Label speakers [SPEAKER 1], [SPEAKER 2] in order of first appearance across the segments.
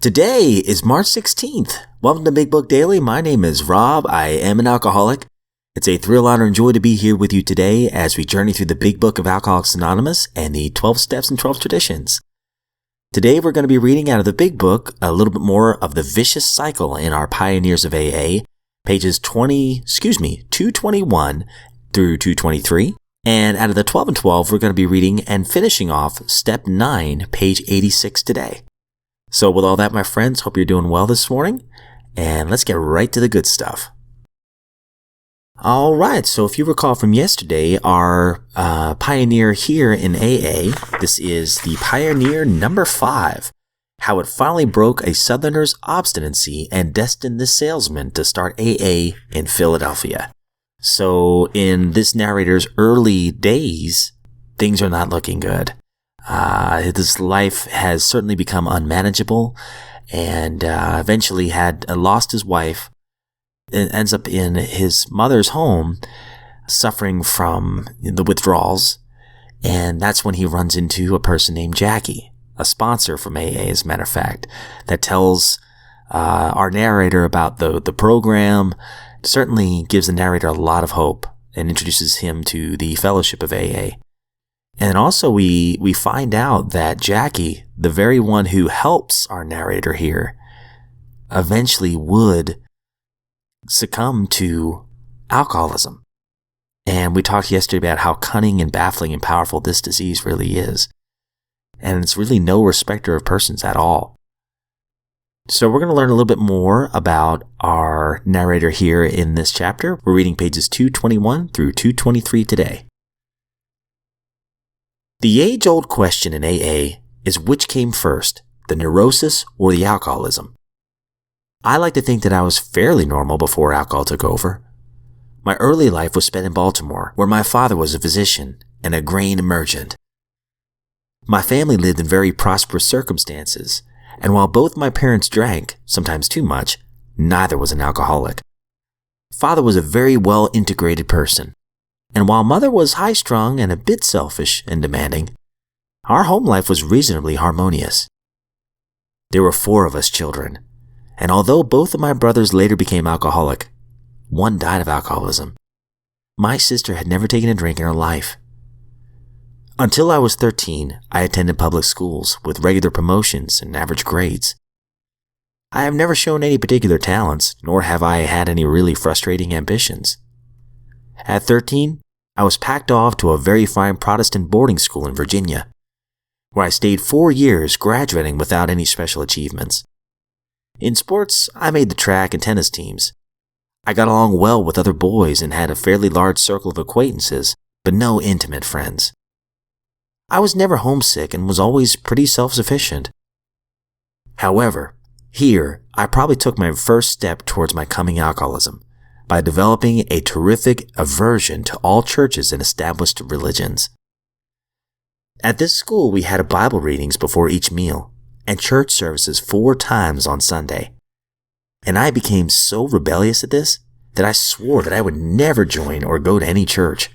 [SPEAKER 1] Today is March 16th. Welcome to Big Book Daily. My name is Rob. I am an alcoholic. It's a thrill, honor, and joy to be here with you today as we journey through the Big Book of Alcoholics Anonymous and the 12 Steps and 12 Traditions. Today we're going to be reading out of the Big Book a little bit more of the vicious cycle in our Pioneers of AA, pages 221 through 223. And out of the 12 and 12, we're going to be reading and finishing off Step 9, page 86 today. So with all that, my friends, hope you're doing well this morning, and let's get right to the good stuff. All right, so if you recall from yesterday, our pioneer here in AA, this is the pioneer number 5, how it finally broke a Southerner's obstinacy and destined the salesman to start AA in Philadelphia. So in this narrator's early days, things are not looking good. His life has certainly become unmanageable and eventually had lost his wife and ends up in his mother's home suffering from the withdrawals. And that's when he runs into a person named Jackie, a sponsor from AA, as a matter of fact, that tells our narrator about the program, certainly gives the narrator a lot of hope and introduces him to the fellowship of AA. And also we find out that Jackie, the very one who helps our narrator here, eventually would succumb to alcoholism. And we talked yesterday about how cunning and baffling and powerful this disease really is. And it's really no respecter of persons at all. So we're going to learn a little bit more about our narrator here in this chapter. We're reading pages 221 through 223 today. The age-old question in AA is which came first, the neurosis or the alcoholism? I like to think that I was fairly normal before alcohol took over. My early life was spent in Baltimore, where my father was a physician and a grain merchant. My family lived in very prosperous circumstances, and while both my parents drank, sometimes too much, neither was an alcoholic. Father was a very well-integrated person. And while mother was high-strung and a bit selfish and demanding, our home life was reasonably harmonious. There were 4 of us children, and although both of my brothers later became alcoholic, one died of alcoholism. My sister had never taken a drink in her life. Until I was 13, I attended public schools with regular promotions and average grades. I have never shown any particular talents, nor have I had any really frustrating ambitions. At 13, I was packed off to a very fine Protestant boarding school in Virginia, where I stayed 4 years graduating without any special achievements. In sports, I made the track and tennis teams. I got along well with other boys and had a fairly large circle of acquaintances, but no intimate friends. I was never homesick and was always pretty self-sufficient. However, here, I probably took my first step towards my coming alcoholism, by developing a terrific aversion to all churches and established religions. At this school, we had Bible readings before each meal and church services 4 times on Sunday. And I became so rebellious at this that I swore that I would never join or go to any church,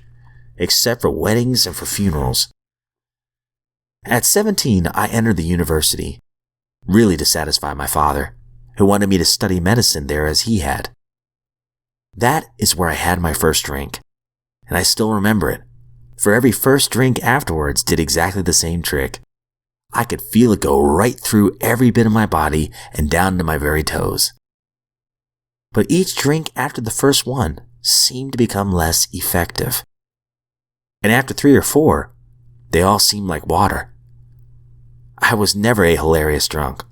[SPEAKER 1] except for weddings and for funerals. At 17, I entered the university, really to satisfy my father, who wanted me to study medicine there as he had. That is where I had my first drink, and I still remember it, for every first drink afterwards did exactly the same trick. I could feel it go right through every bit of my body and down to my very toes. But each drink after the first one seemed to become less effective. And after 3 or 4, they all seemed like water. I was never a hilarious drunk.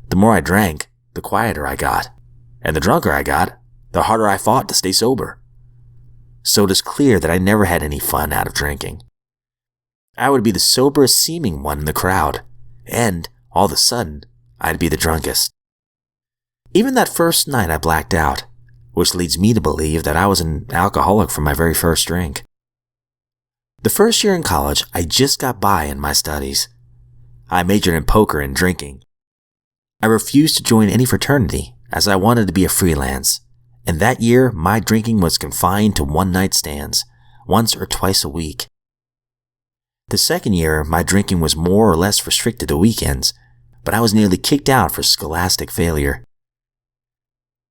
[SPEAKER 1] The more I drank, the quieter I got, and the drunker I got, the harder I fought to stay sober. So it is clear that I never had any fun out of drinking. I would be the soberest seeming one in the crowd, and, all of a sudden, I'd be the drunkest. Even that first night I blacked out, which leads me to believe that I was an alcoholic from my very first drink. The first year in college, I just got by in my studies. I majored in poker and drinking. I refused to join any fraternity, as I wanted to be a freelance. And that year, my drinking was confined to one-night stands, once or twice a week. The second year, my drinking was more or less restricted to weekends, but I was nearly kicked out for scholastic failure.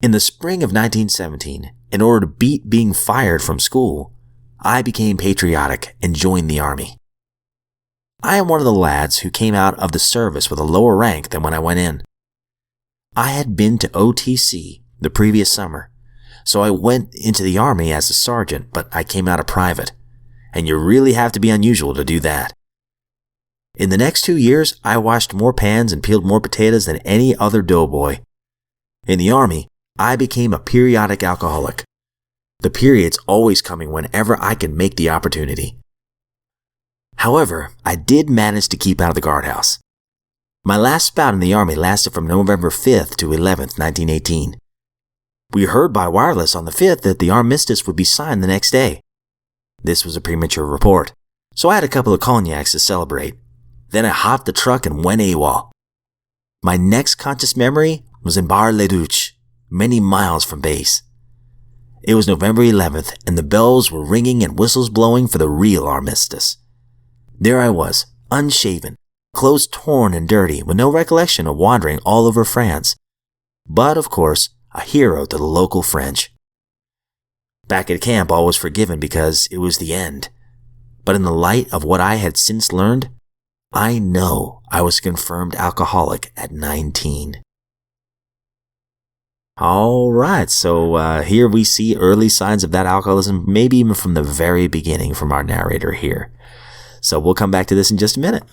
[SPEAKER 1] In the spring of 1917, in order to beat being fired from school, I became patriotic and joined the Army. I am one of the lads who came out of the service with a lower rank than when I went in. I had been to OTC the previous summer, so I went into the Army as a sergeant, but I came out a private, and you really have to be unusual to do that. In the next 2 years, I washed more pans and peeled more potatoes than any other doughboy. In the Army, I became a periodic alcoholic. The period's always coming whenever I can make the opportunity. However, I did manage to keep out of the guardhouse. My last bout in the Army lasted from November 5th to 11th, 1918. We heard by wireless on the 5th that the armistice would be signed the next day. This was a premature report, so I had a couple of cognacs to celebrate. Then I hopped the truck and went AWOL. My next conscious memory was in Bar-le-Duc, many miles from base. It was November 11th, and the bells were ringing and whistles blowing for the real armistice. There I was, unshaven, clothes torn and dirty, with no recollection of wandering all over France. But, of course, a hero to the local French. Back at camp, all was forgiven because it was the end. But in the light of what I had since learned, I know I was a confirmed alcoholic at 19. Alright, so here we see early signs of that alcoholism, maybe even from the very beginning from our narrator here. So we'll come back to this in just a minute.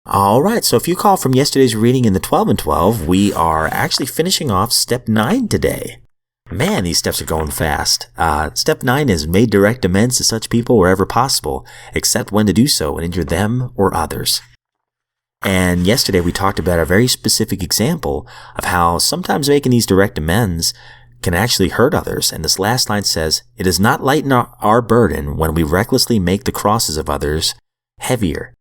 [SPEAKER 1] Alright, so if you call from yesterday's reading in the 12 and 12, we are actually finishing off step 9 today. Man, these steps are going fast. Step 9 is made direct amends to such people wherever possible, except when to do so and injure them or others. And yesterday we talked about a very specific example of how sometimes making these direct amends can actually hurt others. And this last line says, "It does not lighten our burden when we recklessly make the crosses of others heavier."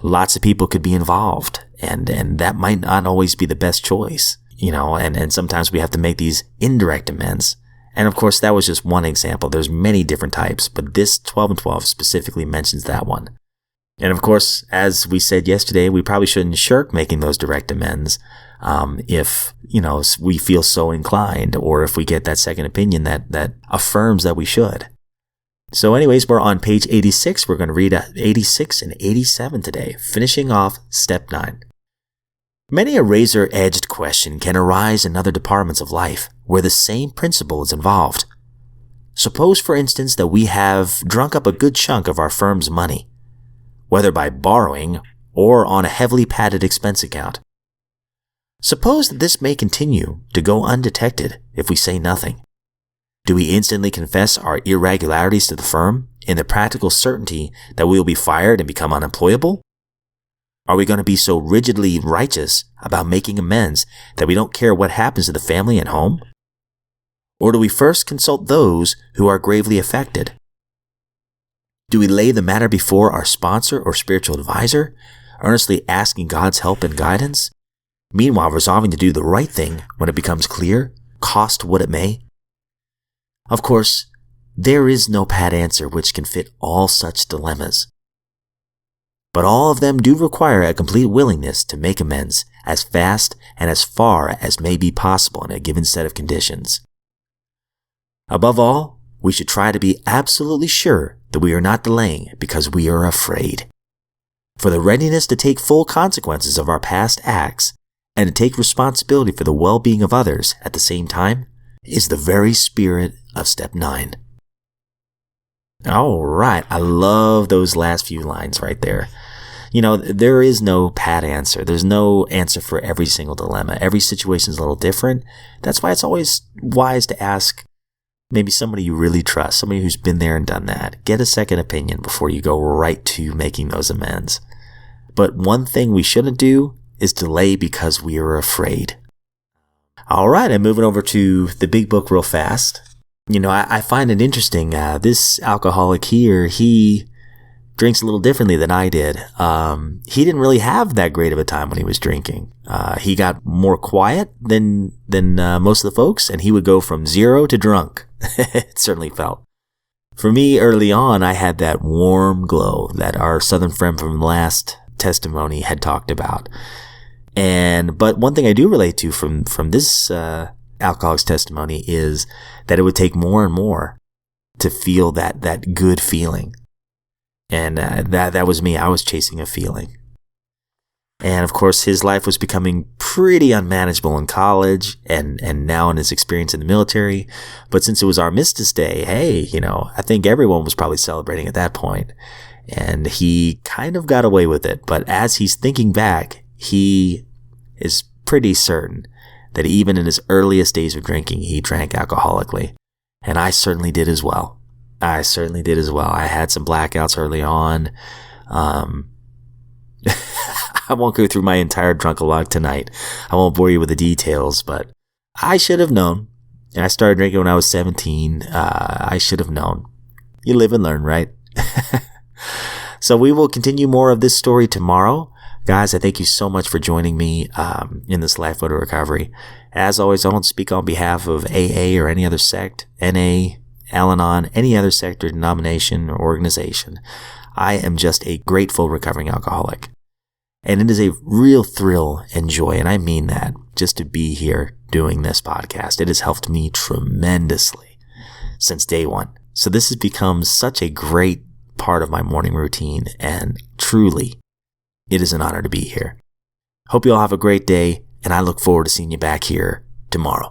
[SPEAKER 1] Lots of people could be involved, and that might not always be the best choice, and sometimes we have to make these indirect amends. And of course, that was just one example. There's many different types, but this 12 and 12 specifically mentions that one. And of course, as we said yesterday, we probably shouldn't shirk making those direct amends if, we feel so inclined, or if we get that second opinion that affirms that we should. So anyways, we're on page 86. We're going to read 86 and 87 today, finishing off step 9. Many a razor-edged question can arise in other departments of life where the same principle is involved. Suppose, for instance, that we have drunk up a good chunk of our firm's money, whether by borrowing or on a heavily padded expense account. Suppose that this may continue to go undetected if we say nothing. Do we instantly confess our irregularities to the firm in the practical certainty that we will be fired and become unemployable? Are we going to be so rigidly righteous about making amends that we don't care what happens to the family and home? Or do we first consult those who are gravely affected? Do we lay the matter before our sponsor or spiritual advisor, earnestly asking God's help and guidance, meanwhile resolving to do the right thing when it becomes clear, cost what it may? Of course, there is no pat answer which can fit all such dilemmas. But all of them do require a complete willingness to make amends as fast and as far as may be possible in a given set of conditions. Above all, we should try to be absolutely sure that we are not delaying because we are afraid. For the readiness to take full consequences of our past acts and to take responsibility for the well-being of others at the same time is the very spirit of step 9. All right, I love those last few lines right there. There is no pat answer. There's no answer for every single dilemma. Every situation is a little different. That's why it's always wise to ask maybe somebody you really trust, somebody who's been there and done that. Get a second opinion before you go right to making those amends. But one thing we shouldn't do is delay because we are afraid. All right, I'm moving over to the big book real fast. I find it interesting. This alcoholic here, he drinks a little differently than I did. He didn't really have that great of a time when he was drinking. He got more quiet than most of the folks, and he would go from 0 to drunk. It certainly felt. For me, early on, I had that warm glow that our southern friend from last testimony had talked about. But one thing I do relate to from this alcoholic's testimony is that it would take more and more to feel that good feeling. And that was me. I was chasing a feeling. And of course, his life was becoming pretty unmanageable in college and now in his experience in the military. But since it was Armistice Day, hey, I think everyone was probably celebrating at that point. And he kind of got away with it. But as he's thinking back, he is pretty certain that even in his earliest days of drinking, he drank alcoholically. And I certainly did as well. I had some blackouts early on. I won't go through my entire drunk-a-log tonight. I won't bore you with the details, but I should have known. And I started drinking when I was 17. I should have known. You live and learn, right? So we will continue more of this story tomorrow. Guys, I thank you so much for joining me in this Lifeboat of Recovery. As always, I don't speak on behalf of AA or any other sect, NA, Al-Anon, any other sect or denomination or organization. I am just a grateful recovering alcoholic. And it is a real thrill and joy, and I mean that, just to be here doing this podcast. It has helped me tremendously since day one. So this has become such a great part of my morning routine, and truly, it is an honor to be here. Hope you all have a great day, and I look forward to seeing you back here tomorrow.